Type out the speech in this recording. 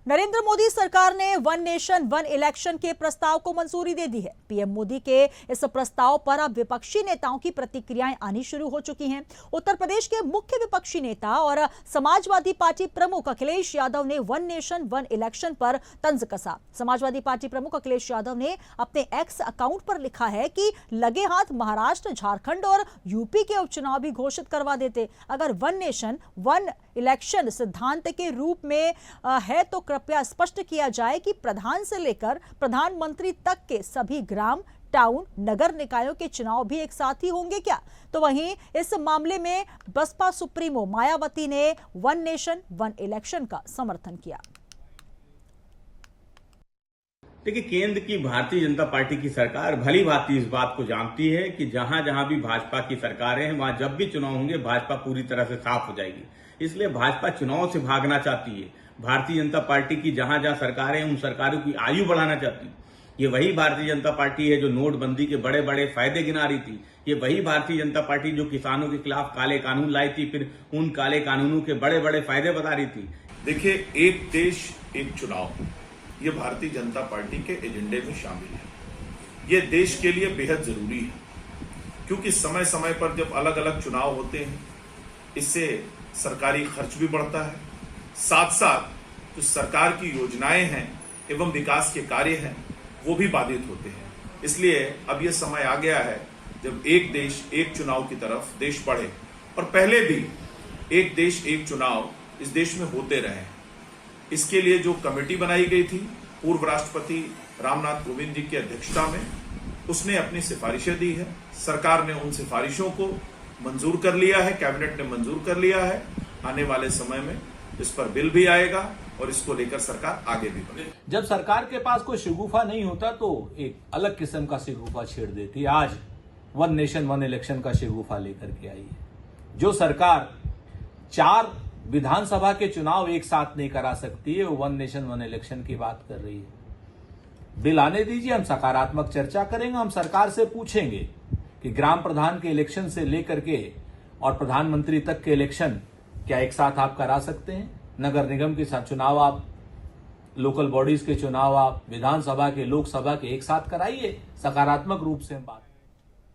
नरेंद्र मोदी सरकार ने one nation one election के प्रस्ताव को मंजूरी दे दी है। पीएम मोदी के इस प्रस्ताव पर अब विपक्षी नेताओं की प्रतिक्रियाएं आनी शुरू हो चुकी हैं। उत्तर प्रदेश के मुख्य विपक्षी नेता और समाजवादी पार्टी प्रमुख अखिलेश यादव ने वन नेशन वन इलेक्शन पर तंज कसा। समाजवादी पार्टी प्रमुख अखिलेश यादव ने अपने एक्स अकाउंट पर लिखा है कि लगे हाथ महाराष्ट्र, झारखंड और यूपी के उपचुनाव भी घोषित करवा देते। अगर वन नेशन वन इलेक्शन सिद्धांत के रूप में है तो कृपया स्पष्ट किया जाए कि प्रधान से लेकर प्रधानमंत्री तक के सभी ग्राम, टाउन, नगर निकायों के चुनाव भी एक साथ ही होंगे क्या? तो वहीं इस मामले में बसपा सुप्रीमो मायावती ने वन नेशन वन इलेक्शन का समर्थन किया। देखिए, केंद्र की भारतीय जनता पार्टी की सरकार भली भांति इस बात को जानती है कि जहां जहां भी भाजपा की सरकारें हैं वहां जब भी चुनाव होंगे भाजपा पूरी तरह से साफ हो जाएगी। इसलिए भाजपा चुनाव से भागना चाहती है। भारतीय जनता पार्टी की जहां जहां सरकारें हैं उन सरकारों की आयु बढ़ाना चाहती है। ये वही भारतीय जनता पार्टी है जो नोटबंदी के बड़े बड़े फायदे गिना रही थी। ये वही भारतीय जनता पार्टी जो किसानों के खिलाफ काले कानून लाई थी, फिर उन काले कानूनों के बड़े बड़े फायदे बता रही थी। देखिए, एक देश एक चुनाव, ये भारतीय जनता पार्टी के एजेंडे में शामिल है। ये देश के लिए बेहद जरूरी है, क्योंकि समय समय पर जब अलग अलग चुनाव होते हैं इससे सरकारी खर्च भी बढ़ता है, साथ साथ जो सरकार की योजनाएं हैं एवं विकास के कार्य हैं वो भी बाधित होते हैं। इसलिए अब यह समय आ गया है जब एक देश एक चुनाव की तरफ देश बढ़े, और पहले भी एक देश एक चुनाव इस देश में होते रहे। इसके लिए जो कमेटी बनाई गई थी पूर्व राष्ट्रपति रामनाथ कोविंद जी की अध्यक्षता में, उसने अपनी सिफारिशें दी है। सरकार ने उन सिफारिशों को मंजूर कर लिया है, कैबिनेट ने मंजूर कर लिया है। आने वाले समय में इस पर बिल भी आएगा और इसको लेकर सरकार आगे भी बढ़ेगी। जब सरकार के पास कोई शिगुफा नहीं होता तो एक अलग किस्म का शिगुफा छेड़ देती। आज वन नेशन वन इलेक्शन का शिगुफा लेकर के आई है। जो सरकार 4 विधानसभा के चुनाव एक साथ नहीं करा सकती है, वो वन नेशन वन इलेक्शन की बात कर रही है। बिल आने दीजिए, हम सकारात्मक चर्चा करेंगे। हम सरकार से पूछेंगे कि ग्राम प्रधान के इलेक्शन से लेकर के और प्रधानमंत्री तक के इलेक्शन क्या एक साथ आप करा सकते हैं? नगर निगम के साथ चुनाव आप, लोकल बॉडीज के चुनाव आप, विधानसभा के, लोकसभा के एक साथ कराइए। सकारात्मक रूप से हम बात